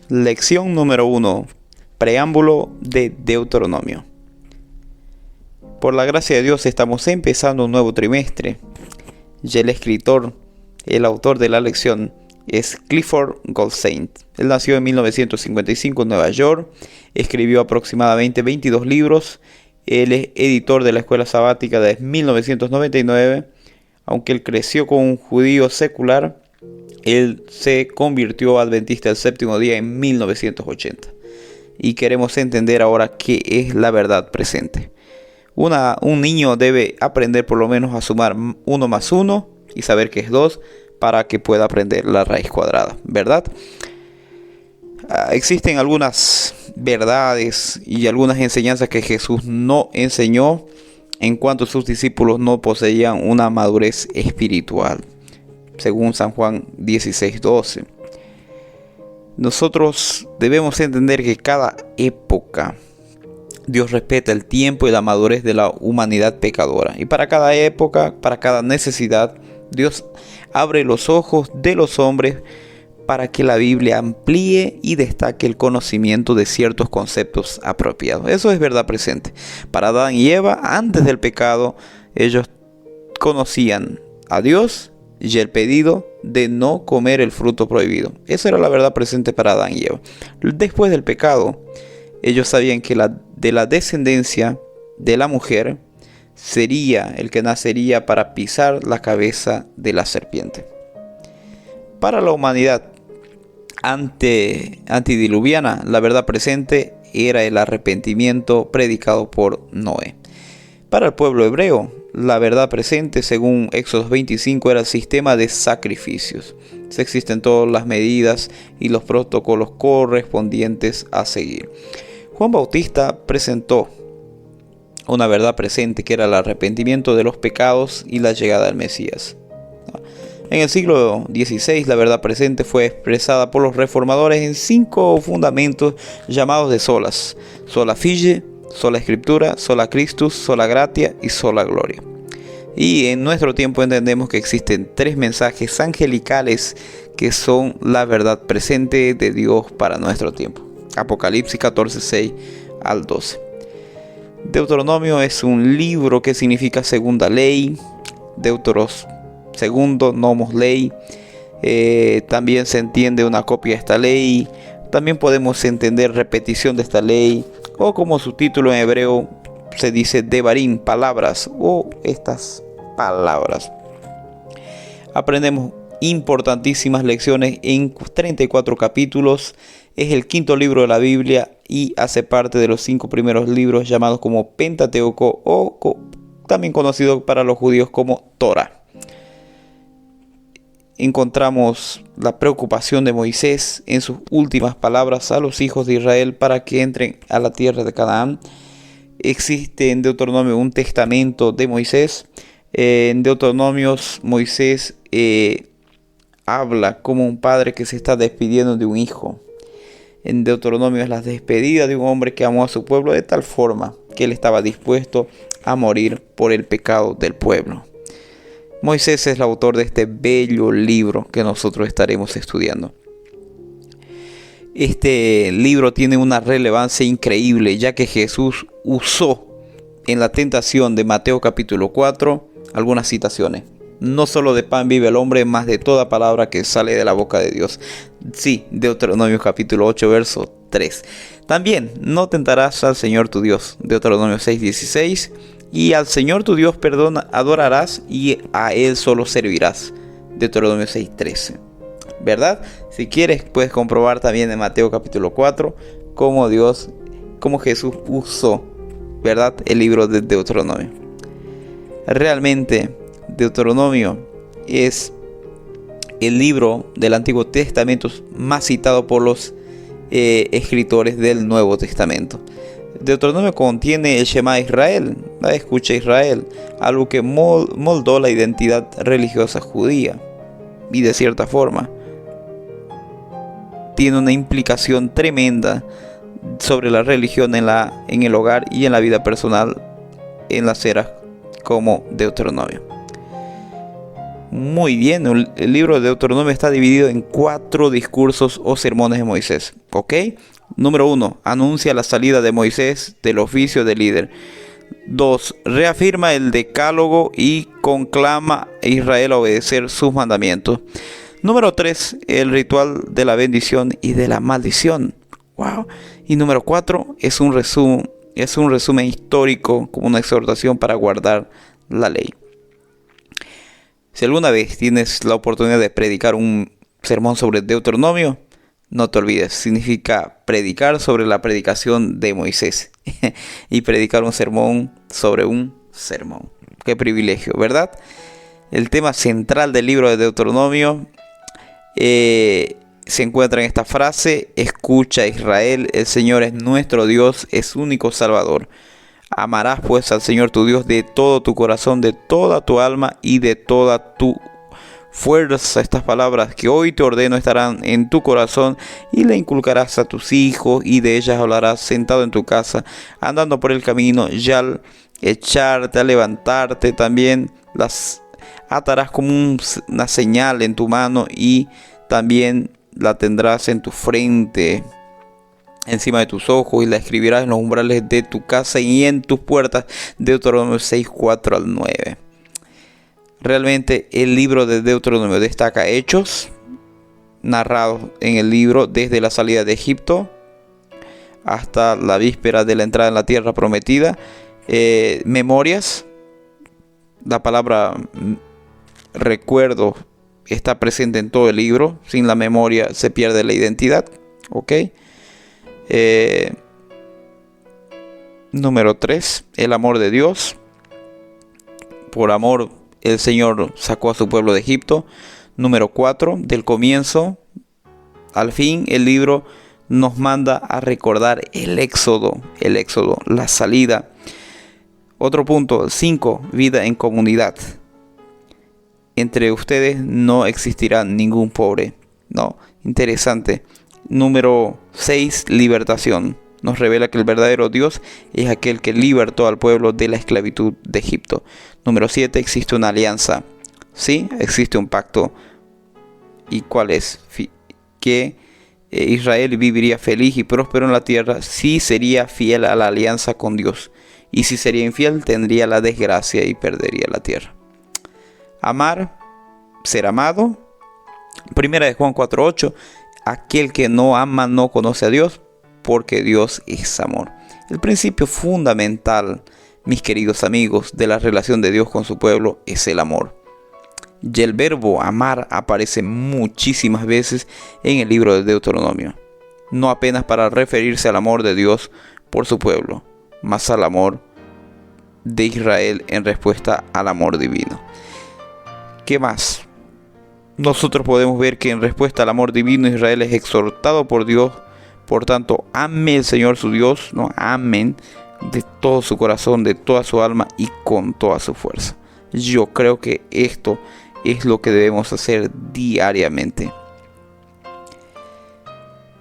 Lección número 1. Preámbulo de Deuteronomio. Por la gracia de Dios estamos empezando un nuevo trimestre. Y el autor de la lección es Clifford Goldstein. Él nació en 1955 en Nueva York. Escribió aproximadamente 22 libros. Él es editor de la Escuela Sabática desde 1999. Aunque él creció con un judío secular, él se convirtió adventista del séptimo día en 1980. Y queremos entender ahora qué es la verdad presente. Un niño debe aprender por lo menos a sumar 1 más 1 y saber que es 2 para que pueda aprender la raíz cuadrada, ¿verdad? Existen algunas verdades y algunas enseñanzas que Jesús no enseñó en cuanto sus discípulos no poseían una madurez espiritual, según San Juan 16:12. Nosotros debemos entender que cada época Dios respeta el tiempo y la madurez de la humanidad pecadora. Y para cada época, para cada necesidad, Dios abre los ojos de los hombres para que la Biblia amplíe y destaque el conocimiento de ciertos conceptos apropiados. Eso es verdad presente. Para Adán y Eva, antes del pecado, ellos conocían a Dios y el pedido de no comer el fruto prohibido. Esa era la verdad presente para Adán y Eva. Después del pecado, ellos sabían que de la descendencia de la mujer sería el que nacería para pisar la cabeza de la serpiente. Para la humanidad antediluviana, la verdad presente era el arrepentimiento predicado por Noé. Para el pueblo hebreo, la verdad presente, según Éxodo 25, era el sistema de sacrificios. Existen todas las medidas y los protocolos correspondientes a seguir. Juan Bautista presentó una verdad presente que era el arrepentimiento de los pecados y la llegada del Mesías. En el siglo XVI, la verdad presente fue expresada por los reformadores en 5 fundamentos llamados de solas: sola fide, sola escritura, sola Christus, sola gratia y sola gloria. Y en nuestro tiempo entendemos que existen 3 mensajes angelicales que son la verdad presente de Dios para nuestro tiempo. Apocalipsis 14:6 al 12. Deuteronomio es un libro que significa segunda ley. Deuteros, segundo, nomos ley. También se entiende una copia de esta ley. También podemos entender repetición de esta ley, o como su título en hebreo se dice Devarim, palabras, o estas palabras. Aprendemos importantísimas lecciones en 34 capítulos. Es el 5.º libro de la Biblia y hace parte de los 5 primeros libros llamados como Pentateuco, o también conocido para los judíos como Torah. Encontramos la preocupación de Moisés en sus últimas palabras a los hijos de Israel para que entren a la tierra de Canaán. Existe en Deuteronomio un testamento de Moisés. En Deuteronomios Moisés habla como un padre que se está despidiendo de un hijo. En Deuteronomio es la despedida de un hombre que amó a su pueblo de tal forma que él estaba dispuesto a morir por el pecado del pueblo. Moisés es el autor de este bello libro que nosotros estaremos estudiando. Este libro tiene una relevancia increíble, ya que Jesús usó en la tentación de Mateo capítulo 4 algunas citaciones. No solo de pan vive el hombre, más de toda palabra que sale de la boca de Dios. Sí, Deuteronomio capítulo 8, verso 3. También, no tentarás al Señor tu Dios. Deuteronomio 6:16. Y al Señor tu Dios adorarás y a Él solo servirás. Deuteronomio 6:13. ¿Verdad? Si quieres, puedes comprobar también en Mateo capítulo 4 cómo Jesús usó, ¿verdad?, el libro de Deuteronomio. Realmente, Deuteronomio es el libro del Antiguo Testamento más citado por los escritores del Nuevo Testamento. Deuteronomio contiene el Shema Israel, la escucha Israel, algo que moldó la identidad religiosa judía y de cierta forma tiene una implicación tremenda sobre la religión en el hogar y en la vida personal en las eras como Deuteronomio. Muy bien, el libro de Deuteronomio está dividido en 4 discursos o sermones de Moisés. ¿Ok? Número 1. Anuncia la salida de Moisés del oficio de líder. 2. Reafirma el decálogo y conclama a Israel a obedecer sus mandamientos. Número 3. El ritual de la bendición y de la maldición. Wow. Y número 4. Es un resumen histórico como una exhortación para guardar la ley. Si alguna vez tienes la oportunidad de predicar un sermón sobre Deuteronomio, no te olvides, significa predicar sobre la predicación de Moisés y predicar un sermón sobre un sermón. Qué privilegio, ¿verdad? El tema central del libro de Deuteronomio se encuentra en esta frase: escucha, Israel, el Señor es nuestro Dios, es único Salvador. Amarás pues al Señor tu Dios de todo tu corazón, de toda tu alma y de toda tu fuerza. Estas palabras que hoy te ordeno estarán en tu corazón y le inculcarás a tus hijos, y de ellas hablarás sentado en tu casa, andando por el camino, y al echarte, al levantarte, también las atarás como una señal en tu mano, y también la tendrás en tu frente, encima de tus ojos, y la escribirás en los umbrales de tu casa y en tus puertas. Deuteronomio 6, 4 al 9. Realmente el libro de Deuteronomio destaca hechos narrados en el libro desde la salida de Egipto hasta la víspera de la entrada en la tierra prometida. Memorias, la palabra recuerdo está presente en todo el libro. Sin la memoria se pierde la identidad. ¿Ok? Número 3, el amor de Dios. Por amor el Señor sacó a su pueblo de Egipto. Número 4, del comienzo al fin el libro nos manda a recordar el éxodo, la salida. Otro punto, 5, vida en comunidad. Entre ustedes no existirá ningún pobre. No, interesante. Número 6, libertación. Nos revela que el verdadero Dios es aquel que libertó al pueblo de la esclavitud de Egipto. Número 7, existe una alianza. Sí, existe un pacto. ¿Y cuál es? Que Israel viviría feliz y próspero en la tierra si sería fiel a la alianza con Dios. Y si sería infiel, tendría la desgracia y perdería la tierra. Amar, ser amado. Primera de Juan 4:8. Aquel que no ama no conoce a Dios, porque Dios es amor. El principio fundamental, mis queridos amigos, de la relación de Dios con su pueblo es el amor. Y el verbo amar aparece muchísimas veces en el libro de Deuteronomio. No apenas para referirse al amor de Dios por su pueblo, mas al amor de Israel en respuesta al amor divino. ¿Qué más? Nosotros podemos ver que en respuesta al amor divino Israel es exhortado por Dios. Por tanto, ame el Señor su Dios, no amen de todo su corazón, de toda su alma y con toda su fuerza. Yo creo que esto es lo que debemos hacer diariamente.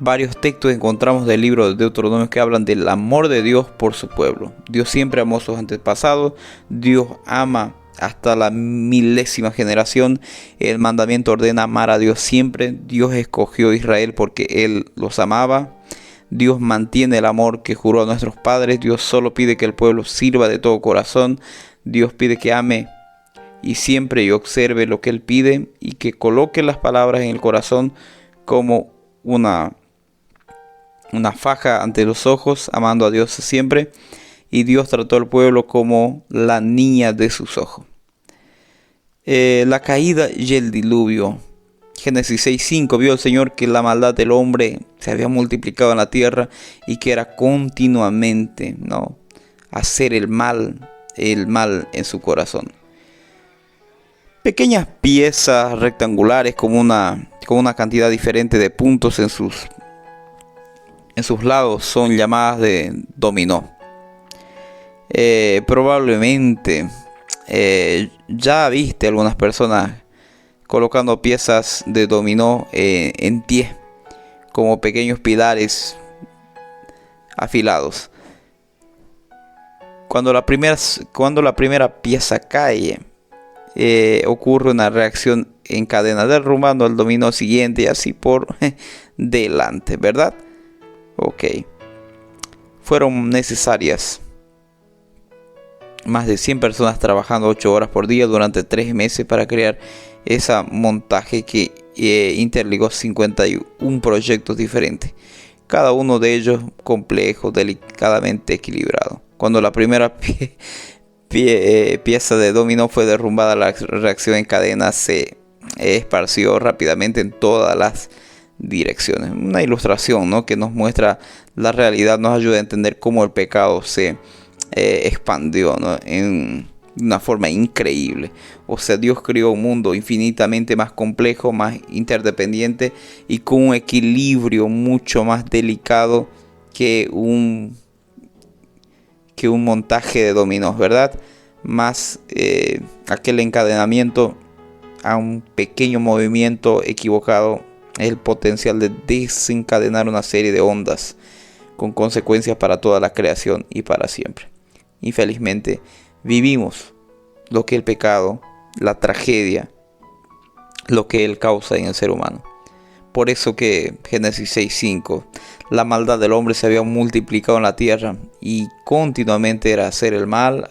Varios textos encontramos del libro de Deuteronomio que hablan del amor de Dios por su pueblo. Dios siempre amó a sus antepasados. Dios ama hasta la 1000ª generación. El mandamiento ordena amar a Dios siempre. Dios escogió a Israel porque Él los amaba. Dios mantiene el amor que juró a nuestros padres. Dios solo pide que el pueblo sirva de todo corazón. Dios pide que ame y siempre y observe lo que Él pide, y que coloque las palabras en el corazón como una faja ante los ojos, amando a Dios siempre. Y Dios trató al pueblo como la niña de sus ojos. La caída y el diluvio. Génesis 6:5. Vio el Señor que la maldad del hombre se había multiplicado en la tierra, y que era continuamente, hacer el mal en su corazón. Pequeñas piezas rectangulares con una cantidad diferente de puntos en sus lados son llamadas de dominó. Probablemente ya viste algunas personas colocando piezas de dominó en pie, como pequeños pilares afilados. Cuando la primera pieza cae, ocurre una reacción en cadena, derrumbando el dominó siguiente y así por delante, ¿verdad? Ok. Fueron necesarias más de 100 personas trabajando 8 horas por día durante 3 meses para crear ese montaje que interligó 51 proyectos diferentes, cada uno de ellos complejo, delicadamente equilibrado. Cuando la primera pieza de dominó fue derrumbada, la reacción en cadena se esparció rápidamente en todas las direcciones. Una ilustración, ¿no?, que nos muestra la realidad, nos ayuda a entender cómo el pecado se expandió, ¿no?, en una forma increíble. O sea, Dios creó un mundo infinitamente más complejo, más interdependiente y con un equilibrio mucho más delicado que un montaje de dominós, ¿verdad? Más aquel encadenamiento a un pequeño movimiento equivocado, el potencial de desencadenar una serie de ondas con consecuencias para toda la creación y para siempre. Infelizmente, vivimos lo que el pecado, la tragedia, lo que él causa en el ser humano. Por eso que Génesis 6:5, la maldad del hombre se había multiplicado en la tierra y continuamente era hacer el mal.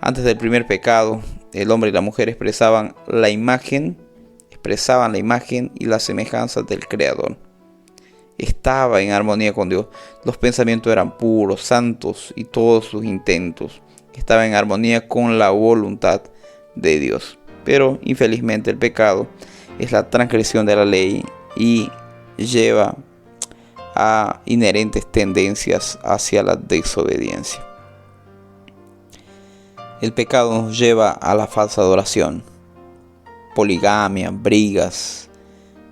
Antes del primer pecado, el hombre y la mujer expresaban la imagen y la semejanza del Creador. Estaba en armonía con Dios. Los pensamientos eran puros, santos y todos sus intentos estaban en armonía con la voluntad de Dios. Pero infelizmente el pecado es la transgresión de la ley y lleva a inherentes tendencias hacia la desobediencia. El pecado nos lleva a la falsa adoración, poligamia, brigas,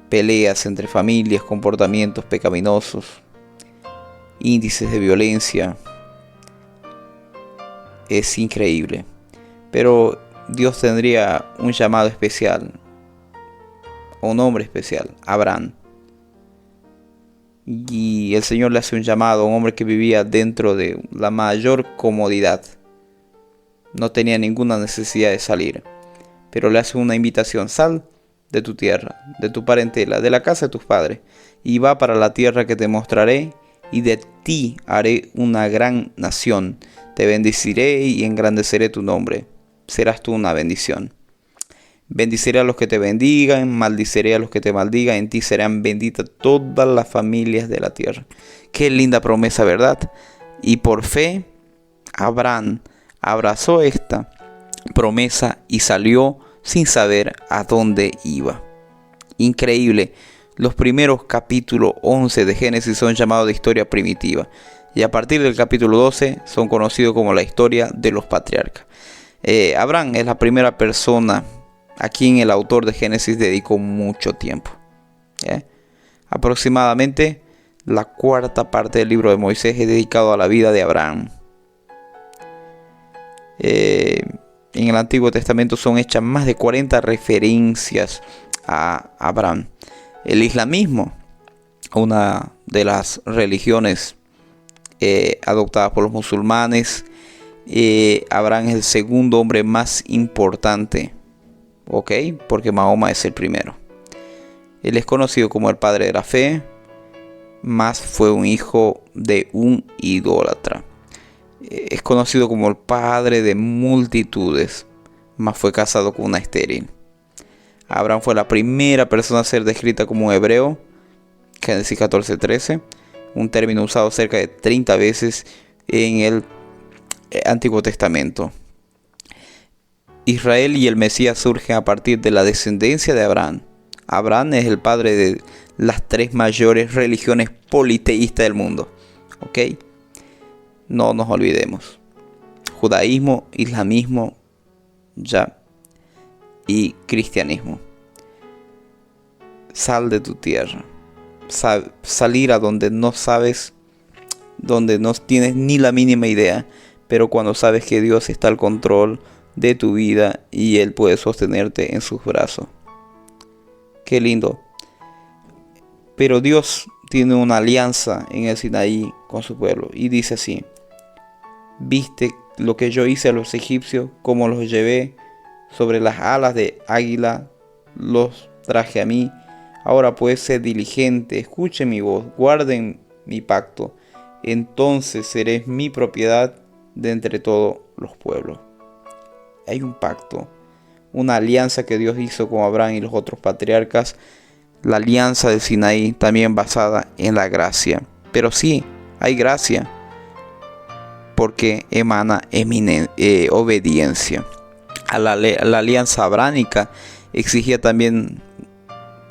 peleas entre familias, comportamientos pecaminosos, índices de violencia. Es increíble. Pero Dios tendría un llamado especial, un hombre especial, Abraham. Y el Señor le hace un llamado a un hombre que vivía dentro de la mayor comodidad. No tenía ninguna necesidad de salir. Pero le hace una invitación: sal de tu tierra, de tu parentela, de la casa de tus padres, y va para la tierra que te mostraré, y de ti haré una gran nación. Te bendeciré y engrandeceré tu nombre. Serás tú una bendición. Bendiciré a los que te bendigan, maldiceré a los que te maldigan. En ti serán benditas todas las familias de la tierra. Qué linda promesa, ¿verdad? Y por fe, Abraham abrazó esta promesa y salió sin saber a dónde iba. Increíble. Los primeros capítulos 11 de Génesis son llamados de historia primitiva. Y a partir del capítulo 12 son conocidos como la historia de los patriarcas. Abraham es la primera persona a quien el autor de Génesis dedicó mucho tiempo. Aproximadamente la cuarta parte del libro de Moisés es dedicado a la vida de Abraham. En el Antiguo Testamento son hechas más de 40 referencias a Abraham. El islamismo, una de las religiones adoptadas por los musulmanes, Abraham es el segundo hombre más importante, porque Mahoma es el primero. Él es conocido como el padre de la fe, mas fue un hijo de un idólatra. Es conocido como el padre de multitudes, mas fue casado con una estéril. Abraham fue la primera persona a ser descrita como un hebreo, Génesis 14:13, un término usado cerca de 30 veces en el Antiguo Testamento. Israel y el Mesías surgen a partir de la descendencia de Abraham. Abraham es el padre de las 3 mayores religiones politeístas del mundo. No nos olvidemos: judaísmo, islamismo, y cristianismo. Sal de tu tierra. Salir a donde no sabes, donde no tienes ni la mínima idea, pero cuando sabes que Dios está al control de tu vida y Él puede sostenerte en sus brazos. Qué lindo. Pero Dios tiene una alianza en el Sinaí con su pueblo y dice así: viste lo que yo hice a los egipcios, cómo los llevé sobre las alas de águila los traje a mí. Ahora pues, sed diligente, escuchen mi voz, guarden mi pacto. Entonces seréis mi propiedad de entre todos los pueblos. Hay un pacto, una alianza que Dios hizo con Abraham y los otros patriarcas, la alianza de Sinaí, también basada en la gracia. Pero sí, hay gracia, porque emana obediencia. La alianza abránica exigía también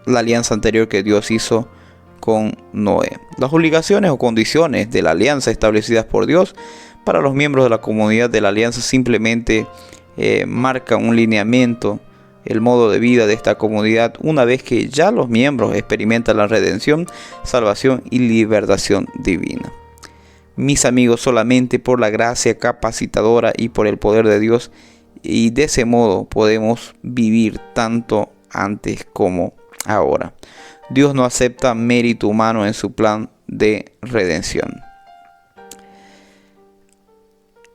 la alianza anterior que Dios hizo con Noé. Las obligaciones o condiciones de la alianza establecidas por Dios para los miembros de la comunidad de la alianza simplemente marcan un lineamiento, el modo de vida de esta comunidad una vez que ya los miembros experimentan la redención, salvación y liberación divina. Mis amigos, solamente por la gracia capacitadora y por el poder de Dios, y de ese modo podemos vivir tanto antes como ahora. Dios no acepta mérito humano en su plan de redención.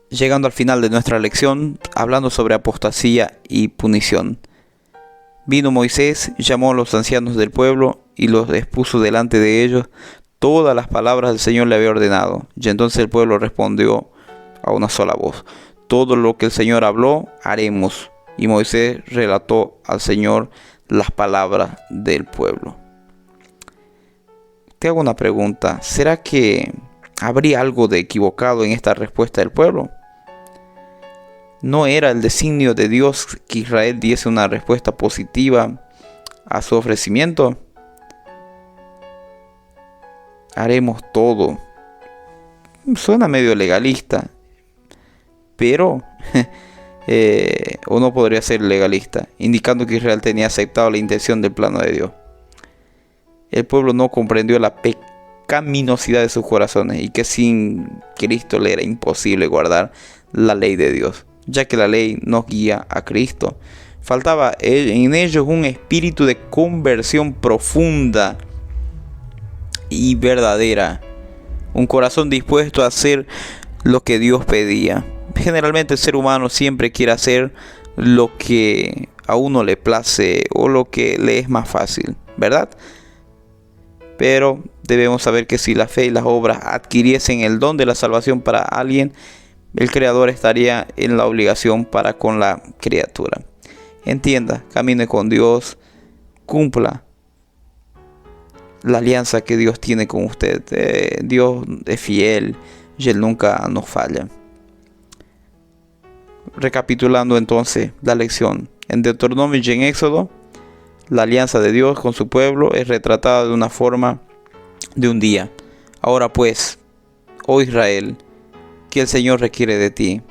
Llegando al final de nuestra lección, hablando sobre apostasía y punición. Vino Moisés, llamó a los ancianos del pueblo y los expuso delante de ellos todas las palabras del Señor le había ordenado. Y entonces el pueblo respondió a una sola voz: todo lo que el Señor habló, haremos. Y Moisés relató al Señor las palabras del pueblo. Te hago una pregunta: ¿será que habría algo de equivocado en esta respuesta del pueblo? ¿No era el designio de Dios que Israel diese una respuesta positiva a su ofrecimiento? Haremos todo. Suena medio legalista, pero uno podría ser legalista, indicando que Israel tenía aceptado la intención del plano de Dios. El pueblo no comprendió la pecaminosidad de sus corazones y que sin Cristo le era imposible guardar la ley de Dios, ya que la ley nos guía a Cristo. Faltaba en ellos un espíritu de conversión profunda y verdadera, un corazón dispuesto a hacer lo que Dios pedía. Generalmente el ser humano siempre quiere hacer lo que a uno le place o lo que le es más fácil, ¿verdad? Pero debemos saber que si la fe y las obras adquiriesen el don de la salvación para alguien, el Creador estaría en la obligación para con la criatura. Entienda, camine con Dios, cumpla la alianza que Dios tiene con usted. Dios es fiel y Él nunca nos falla. Recapitulando entonces la lección, en Deuteronomio y en Éxodo, la alianza de Dios con su pueblo es retratada de una forma de un día. Ahora pues, oh Israel, que el Señor requiere de ti.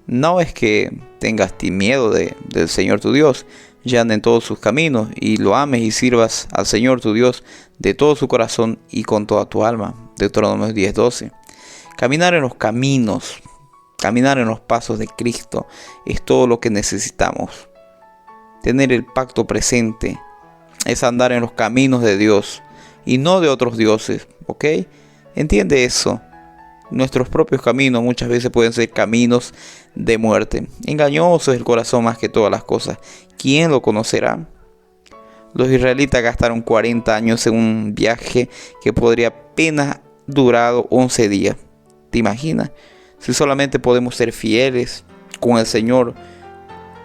No es que tengas miedo del Señor tu Dios, y anda en todos sus caminos, y lo ames y sirvas al Señor tu Dios de todo su corazón y con toda tu alma. Deuteronomio 10:12. Caminar en los caminos, caminar en los pasos de Cristo es todo lo que necesitamos. Tener el pacto presente es andar en los caminos de Dios y no de otros dioses, ¿ok? Entiende eso. Nuestros propios caminos muchas veces pueden ser caminos de muerte. Engañoso es el corazón más que todas las cosas. ¿Quién lo conocerá? Los israelitas gastaron 40 años en un viaje que podría apenas durado 11 días. ¿Te imaginas? Si solamente podemos ser fieles con el Señor,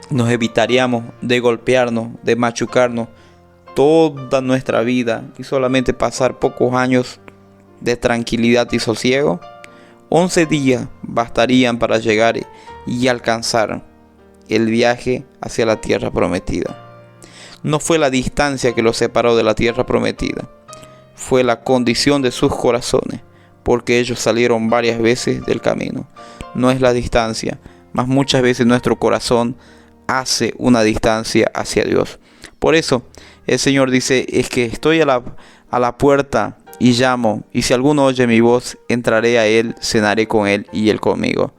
nos evitaríamos de golpearnos, de machucarnos toda nuestra vida y solamente pasar pocos años de tranquilidad y sosiego. 11 días bastarían para llegar y alcanzar el viaje hacia la tierra prometida. No fue la distancia que los separó de la tierra prometida, fue la condición de sus corazones, porque ellos salieron varias veces del camino. No es la distancia, mas muchas veces nuestro corazón hace una distancia hacia Dios. Por eso el Señor dice: es que estoy a la puerta y llamo, y si alguno oye mi voz, entraré a él, cenaré con él y él conmigo.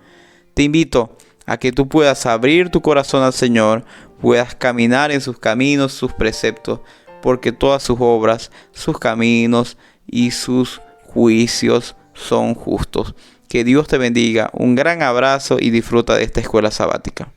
Te invito a que tú puedas abrir tu corazón al Señor, puedas caminar en sus caminos, sus preceptos, porque todas sus obras, sus caminos y sus juicios son justos. Que Dios te bendiga, un gran abrazo y disfruta de esta escuela sabática.